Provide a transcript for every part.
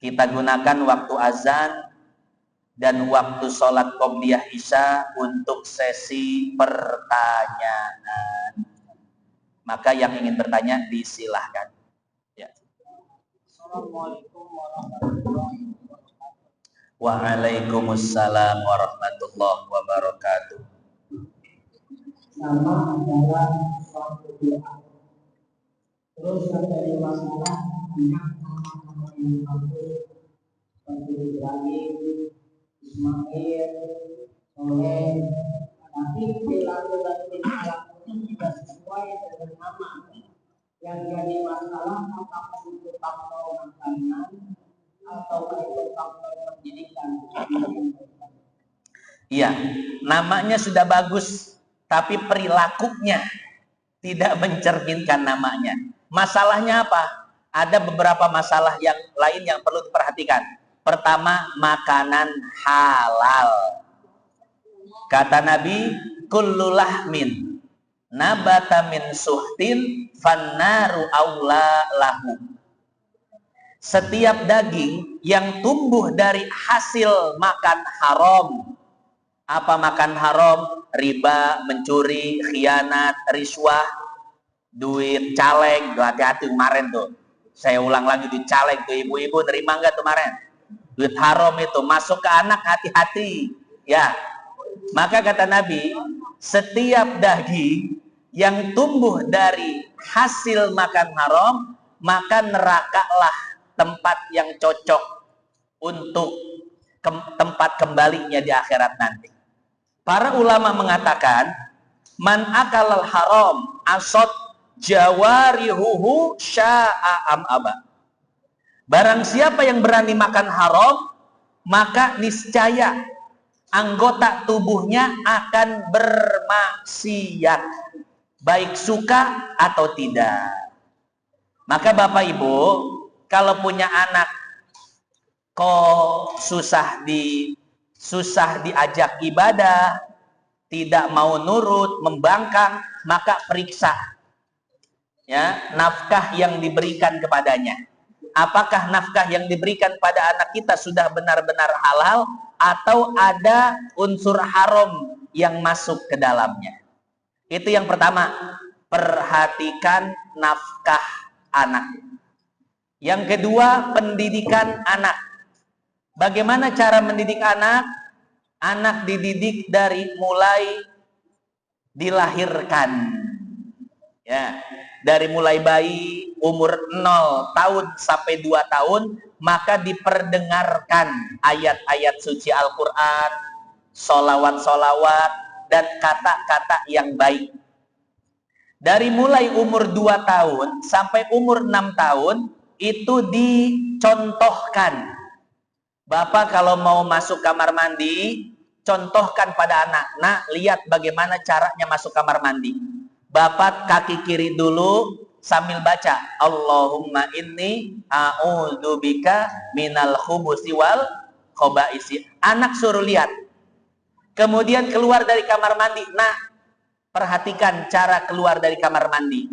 Kita gunakan waktu azan dan waktu sholat qobliyah isya untuk sesi pertanyaan. Maka yang ingin bertanya disilahkan. Ya. Assalamualaikum warahmatullahi wabarakatuh. Waalaikumsalam warahmatullahi wabarakatuh. Nama adalah suatu doa. Terus terjadi masalah banyak nama-nama yang bagus seperti Ibrahim, Ismail, Soleh, tapi perilaku dan tingkah lakunya tidak sesuai dengan nama. Yang jadi masalah apakah itu faktor makanan atau itu faktor pendidikan? Iya, namanya sudah bagus, tapi perilakunya tidak mencerminkan namanya. Masalahnya apa? Ada beberapa masalah yang lain yang perlu diperhatikan. Pertama, makanan halal. Kata Nabi, kullu lahmin nabata min suhtin fannaru aula lahu. Setiap daging yang tumbuh dari hasil makan haram. Apa makan haram? Riba, mencuri, khianat, riswah, duit caleg. Hati-hati kemarin tuh. Saya ulang lagi, duit caleg tuh, ibu-ibu nerima nggak kemarin? Duit haram itu masuk ke anak, hati-hati. Ya. Maka kata Nabi, setiap daging yang tumbuh dari hasil makan haram, maka nerakalah tempat yang cocok untuk tempat kembalinya di akhirat nanti. Para ulama mengatakan, man akalal haram asot jawarihuhu sya'am aba. Barang siapa yang berani makan haram, maka niscaya anggota tubuhnya akan bermaksiat, baik suka atau tidak. Maka Bapak Ibu, kalau punya anak kok susah diajak ibadah, tidak mau nurut, membangkang, maka periksa ya nafkah yang diberikan kepadanya. Apakah nafkah yang diberikan pada anak kita sudah benar-benar halal atau ada unsur haram yang masuk ke dalamnya? Itu yang pertama, perhatikan nafkah anak. Yang kedua, pendidikan anak. Bagaimana cara mendidik anak? Anak dididik dari mulai dilahirkan. Ya, dari mulai bayi umur 0 tahun sampai 2 tahun, maka diperdengarkan ayat-ayat suci Al-Quran, solawat-solawat, dan kata-kata yang baik. Dari mulai umur 2 tahun sampai umur 6 tahun, itu dicontohkan. Bapak kalau mau masuk kamar mandi, contohkan pada anak. Nah, lihat bagaimana caranya masuk kamar mandi. Bapak kaki kiri dulu sambil baca, Allahumma inni a'udzubika minal khubusi wal khobaisi. Anak suruh lihat. Kemudian keluar dari kamar mandi. Nah, perhatikan cara keluar dari kamar mandi.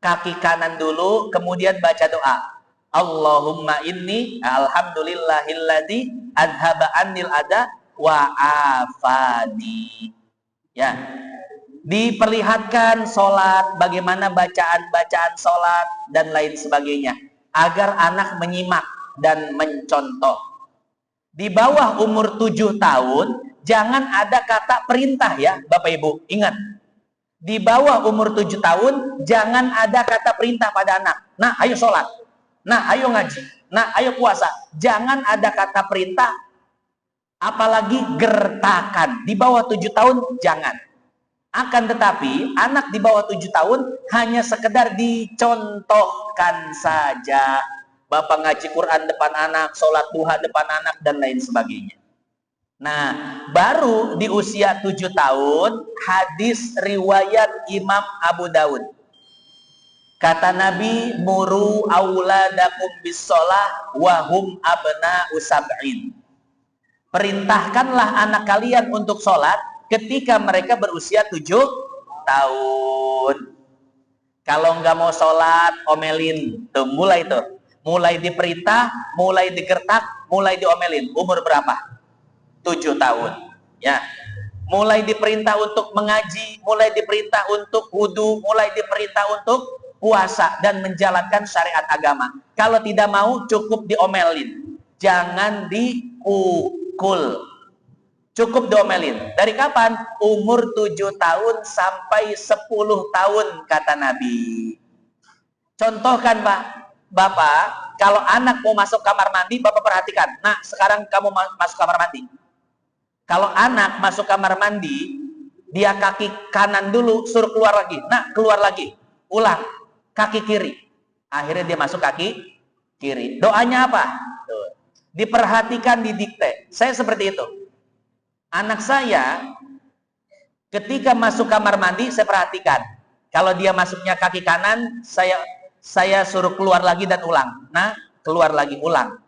Kaki kanan dulu, kemudian baca doa. Allahumma inni alhamdulillahilladzi adhaba annil ada wa afani. Ya. Diperlihatkan sholat, bagaimana bacaan-bacaan sholat dan lain sebagainya, agar anak menyimak dan mencontoh. Di bawah umur 7 tahun jangan ada kata perintah ya Bapak Ibu, ingat. Di bawah umur 7 tahun jangan ada kata perintah pada anak. Nah, ayo sholat. Nah, ayo ngaji. Nah, ayo puasa. Jangan ada kata perintah, apalagi gertakan. Di bawah 7 tahun jangan. Akan tetapi anak di bawah 7 tahun hanya sekedar dicontohkan saja. Bapak ngaji Quran depan anak, sholat duha depan anak, dan lain sebagainya. Nah, baru di usia 7 tahun, hadis riwayat Imam Abu Dawud. Kata Nabi, muru auladakum bis-shalah wa hum abna'u sab'in. Perintahkanlah anak kalian untuk sholat ketika mereka berusia 7 tahun. Kalau nggak mau sholat, omelin. Tuh, mulai tuh. Mulai diperintah, mulai digertak, mulai diomelin. Umur berapa? 7 tahun. Ya. Mulai diperintah untuk mengaji, mulai diperintah untuk wudu, mulai diperintah untuk puasa dan menjalankan syariat agama. Kalau tidak mau, cukup diomelin. Jangan dipukul. Cukup diomelin. Dari kapan? Umur 7 tahun sampai 10 tahun, kata Nabi. Contohkan, Pak. Bapak, kalau anak mau masuk kamar mandi, Bapak perhatikan. Nah, sekarang kamu masuk kamar mandi. Kalau anak masuk kamar mandi, dia kaki kanan dulu, suruh keluar lagi. Nah, keluar lagi. Ulang. Kaki kiri. Akhirnya dia masuk kaki kiri. Doanya apa? Tuh. Diperhatikan, didikte. Saya seperti itu. Anak saya, ketika masuk kamar mandi, saya perhatikan. Kalau dia masuknya kaki kanan, saya suruh keluar lagi dan ulang. Nah, keluar lagi, ulang.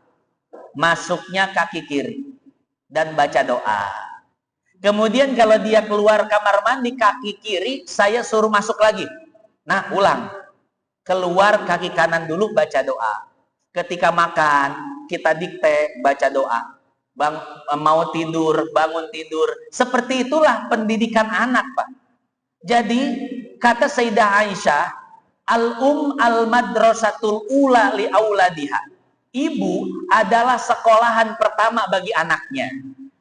Masuknya kaki kiri. Dan baca doa. Kemudian kalau dia keluar kamar mandi kaki kiri, saya suruh masuk lagi. Nah, ulang. Keluar kaki kanan dulu, baca doa. Ketika makan, kita dikte, baca doa. Mau tidur, bangun tidur. Seperti itulah pendidikan anak, Pak. Jadi, kata Sayyidah Aisyah, al-madrasatul ula li auladiha. Ibu adalah sekolahan pertama bagi anaknya.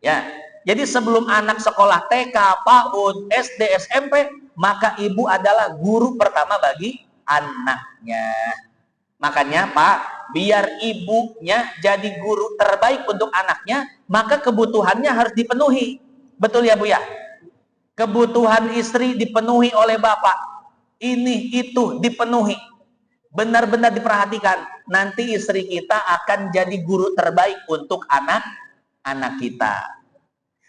Ya. Jadi sebelum anak sekolah TK, PAUD, SD, SMP, maka ibu adalah guru pertama bagi anaknya. Makanya, Pak, biar ibunya jadi guru terbaik untuk anaknya, maka kebutuhannya harus dipenuhi. Betul ya, Bu ya? Kebutuhan istri dipenuhi oleh bapak. Ini itu dipenuhi. Benar-benar diperhatikan, nanti istri kita akan jadi guru terbaik untuk anak-anak kita.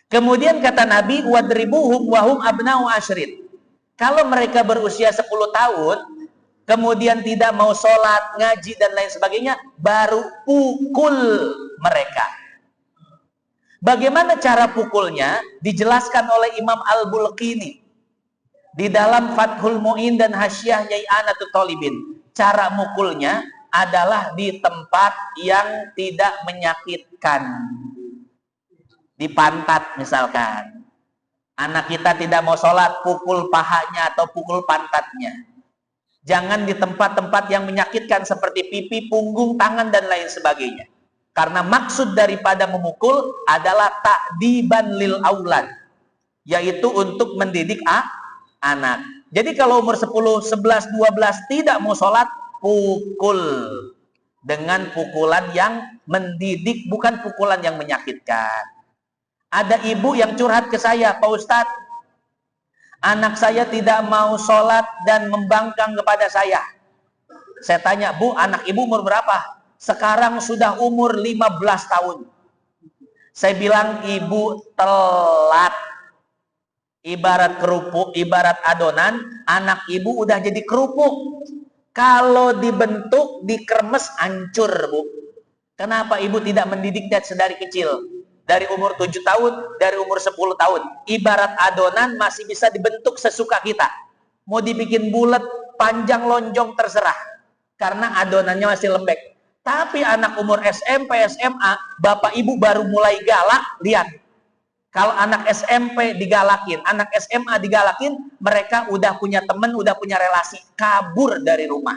Kemudian kata Nabi, wadribuhum wahum abna'u asyrin. Kalau mereka berusia 10 tahun, kemudian tidak mau sholat, ngaji, dan lain sebagainya, baru pukul mereka. Bagaimana cara pukulnya? Dijelaskan oleh Imam Al-Bulqini di dalam Fathul Mu'in dan Hasyiah Yai'anatul Talibin. Cara mukulnya adalah di tempat yang tidak menyakitkan. Di pantat misalkan. Anak kita tidak mau sholat, pukul pahanya atau pukul pantatnya. Jangan di tempat-tempat yang menyakitkan seperti pipi, punggung, tangan, dan lain sebagainya. Karena maksud daripada memukul adalah ta'diban lil aulad. Yaitu untuk mendidik anak. Jadi kalau umur 10, 11, 12 tidak mau sholat, pukul. Dengan pukulan yang mendidik, bukan pukulan yang menyakitkan. Ada ibu yang curhat ke saya, Pak Ustadz, anak saya tidak mau sholat dan membangkang kepada saya. Saya tanya, Bu, anak ibu umur berapa? Sekarang sudah umur 15 tahun. Saya bilang, ibu telat. Ibarat kerupuk, ibarat adonan, anak ibu udah jadi kerupuk. Kalau dibentuk, dikremes, hancur, Bu. Kenapa ibu tidak mendidiknya sedari kecil? Dari umur 7 tahun, dari umur 10 tahun. Ibarat adonan masih bisa dibentuk sesuka kita. Mau dibikin bulat, panjang, lonjong, terserah. Karena adonannya masih lembek. Tapi anak umur SMP, SMA, bapak ibu baru mulai galak, lihat. Kalau anak SMP digalakin, anak SMA digalakin, mereka udah punya teman, udah punya relasi, kabur dari rumah.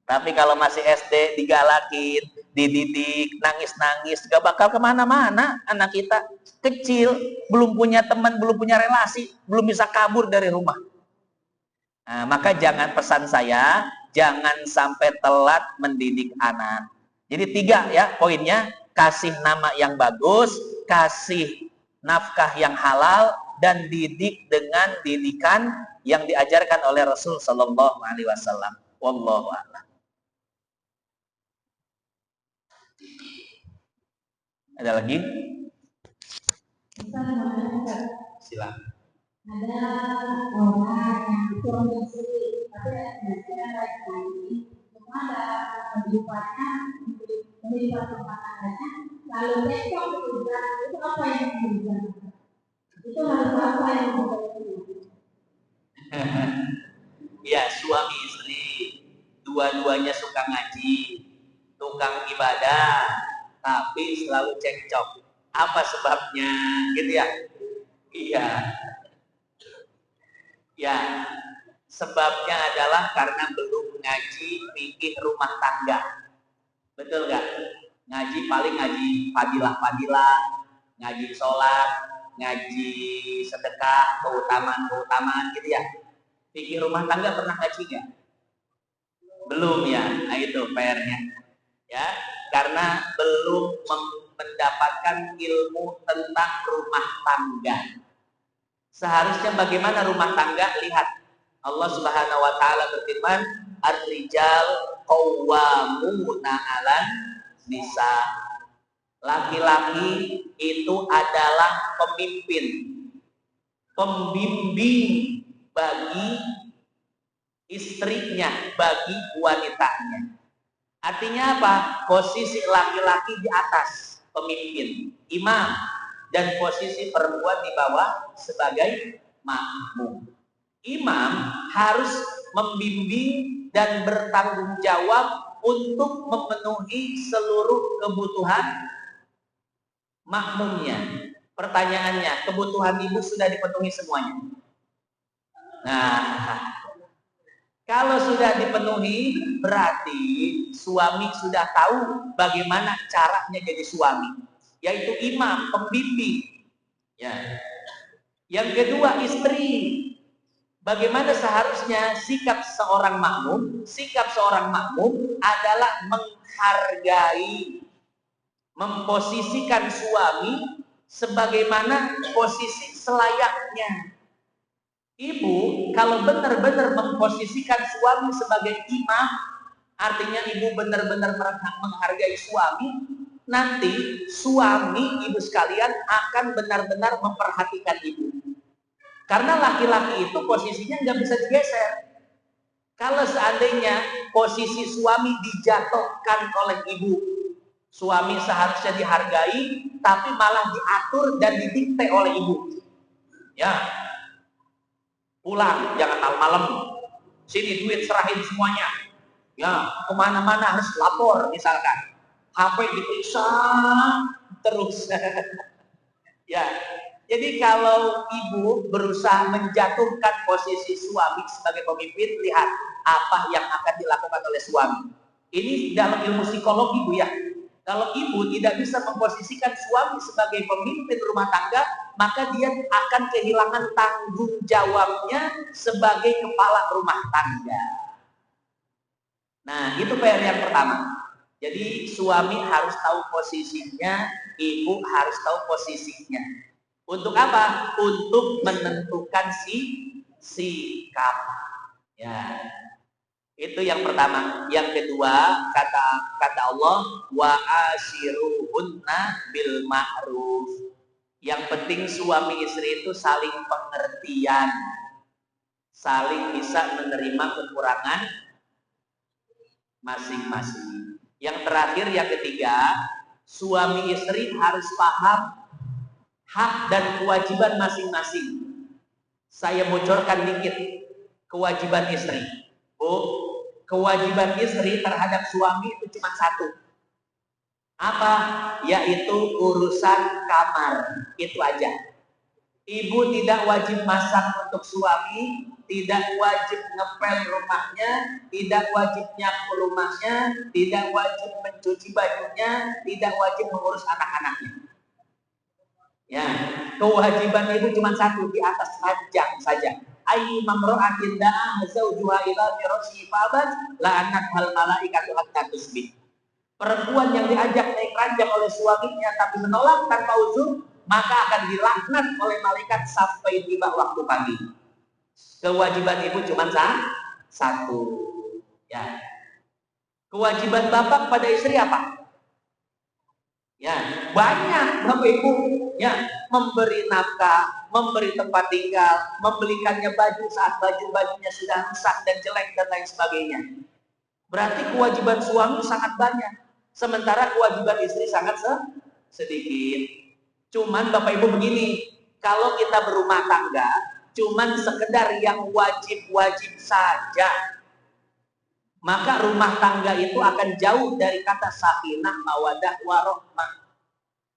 Tapi kalau masih SD digalakin, dididik, nangis-nangis, gak bakal kemana-mana anak kita. Kecil, belum punya teman, belum punya relasi, belum bisa kabur dari rumah. Nah, maka jangan, pesan saya, jangan sampai telat mendidik anak. Jadi 3 ya poinnya, kasih nama yang bagus, kasih nafkah yang halal, dan didik dengan didikan yang diajarkan oleh Rasul Sallallahu Alaihi Wasallam. Wallahu a'lam. Ada lagi? Silakan. Ada orang yang kurang bersih, tapi ada lagi kepada kehidupannya, kehidupan rumah tangganya, lalu besok juga itu apa yang berubah? Itu harus apa yang berubah? Ya, suami istri dua-duanya suka ngaji, tukang ibadah, tapi selalu cekcok. Apa sebabnya? Gitu ya? Iya. Ya, sebabnya adalah karena belum ngaji fikih rumah tangga. Betul nggak? Ngaji paling ngaji fadilah-fadilah, ngaji sholat, ngaji sedekah, keutamaan-keutamaan gitu ya. Fikih rumah tangga pernah ngaji nggak? Belum ya. Nah itu PR-nya. Ya, karena belum mendapatkan ilmu tentang rumah tangga. Seharusnya bagaimana rumah tangga? Lihat, Allah Subhanahu wa taala berfirman, "Ar-rijal qawwamuna 'alan nisa." Laki-laki itu adalah pemimpin, pembimbing bagi istrinya, bagi wanitanya. Artinya apa? Posisi laki-laki di atas, pemimpin, imam, dan posisi perempuan di bawah sebagai makmum. Imam harus membimbing dan bertanggung jawab untuk memenuhi seluruh kebutuhan makmumnya. Pertanyaannya, kebutuhan ibu sudah dipenuhi semuanya? Nah, kalau sudah dipenuhi, berarti suami sudah tahu bagaimana caranya jadi suami, yaitu imam, pembimbing. Ya. Yang kedua, istri. Bagaimana seharusnya sikap seorang makmum? Sikap seorang makmum adalah menghargai, memposisikan suami sebagaimana posisi selayaknya. Ibu kalau benar-benar memposisikan suami sebagai imam, artinya ibu benar-benar menghargai suami, nanti suami ibu sekalian akan benar-benar memperhatikan ibu. Karena laki-laki itu posisinya nggak bisa digeser. Kalau seandainya posisi suami dijatuhkan oleh ibu, suami seharusnya dihargai, tapi malah diatur dan didikte oleh ibu. Ya, pulang jangan malam-malam, sini duit serahin semuanya, ya kemana-mana harus lapor misalkan, HP diperiksa terus. Ya, jadi kalau ibu berusaha menjatuhkan posisi suami sebagai pemimpin, lihat apa yang akan dilakukan oleh suami. Ini dalam ilmu psikologi Bu ya. Kalau ibu tidak bisa memposisikan suami sebagai pemimpin rumah tangga, maka dia akan kehilangan tanggung jawabnya sebagai kepala rumah tangga. Nah, itu PR yang pertama. Jadi suami harus tahu posisinya, ibu harus tahu posisinya. Untuk apa? Untuk menentukan sikap. Ya. Itu yang pertama. Yang kedua, kata Allah, wa ashiruhunna bil ma'ruf. Yang penting suami istri itu saling pengertian, saling bisa menerima kekurangan masing-masing. Yang terakhir, yang ketiga, suami istri harus paham hak dan kewajiban masing-masing. Saya bocorkan dikit kewajiban istri. Bu, kewajiban istri terhadap suami itu cuma satu. Apa? Yaitu urusan kamar. Itu aja. Ibu tidak wajib masak untuk suami, tidak wajib ngepel rumahnya, tidak wajib nyapu rumahnya, tidak wajib mencuci bajunya, tidak wajib mengurus anak-anaknya. Ya, kewajiban ibu cuma satu, di atas ranjang saja. Ayy mamra'atin da'a zawjuha ila firasyi fabat la'anat hal malaikatu hatta tusbih. Perempuan yang diajak naik ranjang oleh suaminya tapi menolak tanpa uzur, maka akan dilaknat oleh malaikat sampai tiba waktu pagi. Kewajiban ibu cuma satu. Ya. Kewajiban bapak pada istri apa? Ya, banyak Bapak Ibu, ya, memberi nafkah, memberi tempat tinggal, membelikannya baju saat baju-bajunya sudah rusak dan jelek dan lain sebagainya. Berarti kewajiban suami sangat banyak, sementara kewajiban istri sangat sedikit. Cuman Bapak Ibu begini, kalau kita berumah tangga, cuman sekedar yang wajib-wajib saja. maka rumah tangga itu akan jauh dari kata sakinah, mawadah, warohmah.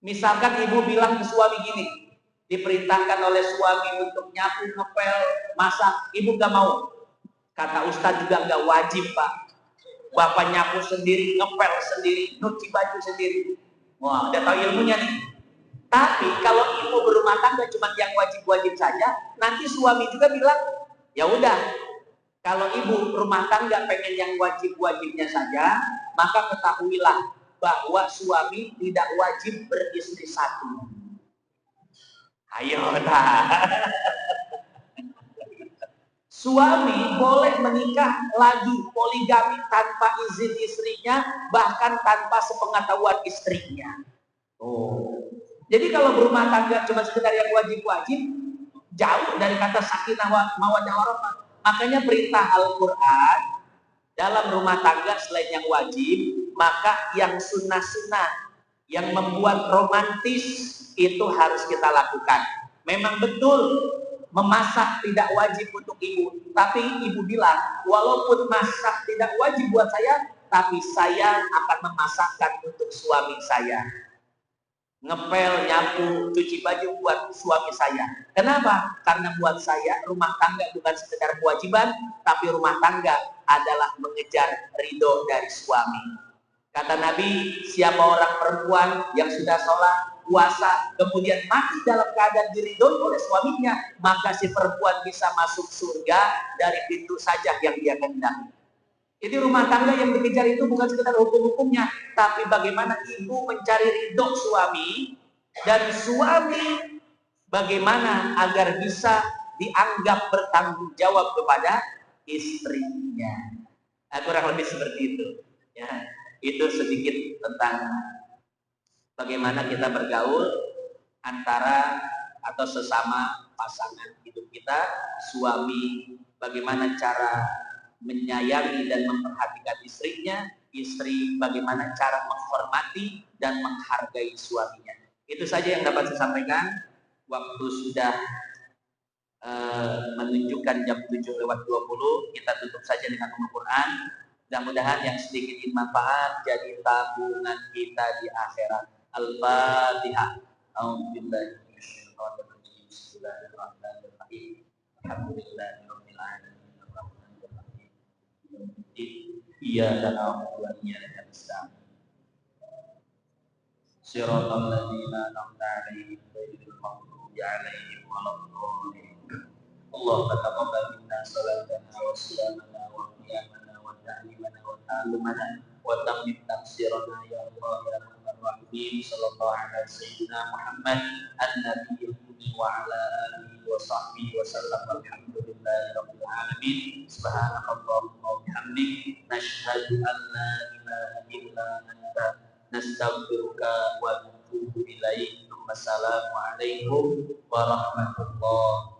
Misalkan ibu bilang ke suami gini, diperintahkan oleh suami untuk nyapu, ngepel, masak, ibu gak mau. Kata Ustadz juga gak wajib, Pak. Bapak nyapu sendiri, ngepel sendiri, nyuci baju sendiri. Wah, udah tahu ilmunya nih. Tapi kalau ibu berumah tangga cuma yang wajib-wajib saja, nanti suami juga bilang, ya udah, kalau ibu rumah tangga pengen yang wajib-wajibnya saja, maka ketahuilah bahwa suami tidak wajib beristri satu. Ayo dah. Suami boleh menikah lagi poligami tanpa izin istrinya, bahkan tanpa sepengetahuan istrinya. Oh. Jadi kalau berumah tangga cuma sekedar yang wajib-wajib, jauh dari kata sakinah mawaddah warahmah. Makanya perintah Al-Quran dalam rumah tangga selain yang wajib, maka yang sunnah-sunnah, yang membuat romantis itu harus kita lakukan. Memang betul memasak tidak wajib untuk ibu, tapi ibu bilang, walaupun masak tidak wajib buat saya, tapi saya akan memasakkan untuk suami saya. Ngepel, nyapu, cuci baju buat suami saya. Kenapa? Karena buat saya rumah tangga bukan sekedar kewajiban, tapi rumah tangga adalah mengejar ridho dari suami. Kata Nabi, siapa orang perempuan yang sudah sholat, puasa, kemudian mati dalam keadaan diridhoi oleh suaminya, maka si perempuan bisa masuk surga dari pintu saja yang dia kehendaki. Jadi rumah tangga yang dikejar itu bukan sekedar hukum-hukumnya, tapi bagaimana ibu mencari ridho suami, dan suami bagaimana agar bisa dianggap bertanggung jawab kepada istrinya. Kurang lebih seperti itu. Ya, itu sedikit tentang bagaimana kita bergaul antara atau sesama pasangan hidup kita, suami, bagaimana cara menyayangi dan memperhatikan istrinya, istri bagaimana cara menghormati dan menghargai suaminya. Itu saja yang dapat saya sampaikan. Waktu sudah menunjukkan jam 7:20, kita tutup saja dengan Al-Quran. Mudah-mudahan yang sedikit manfaat jadi tabungan kita di akhirat. Al-Fatihah. A'udzubillahi minasyaitonir rajim. Bismillahirrahmanirrahim. Alhamdulillahirabbil alamin. Iyyaka na'budu wa iyyaka nasta'in. Shiratal ladzina an'amta 'alaihim ghairil maghdubi 'alaihim waladdallin. Allahumma taqabbal minna salatana wa siyamana wa qiyamana wa ta'limana wa ta'allumana wa tammim tafsirana ya Allah ya Rahman Rahim. Sallallahu alaihi sayyidina Muhammad an-nabiyil ummi wa ala alihi wa sahbihi wa sallam. Alhamdulillahi rabbil alamin. Subhanakallahumma wa bihamdik nashhadu an la ilaha illa anta nastaghfiruka wa natubu ilaik. Wassalamualaikum warahmatullahi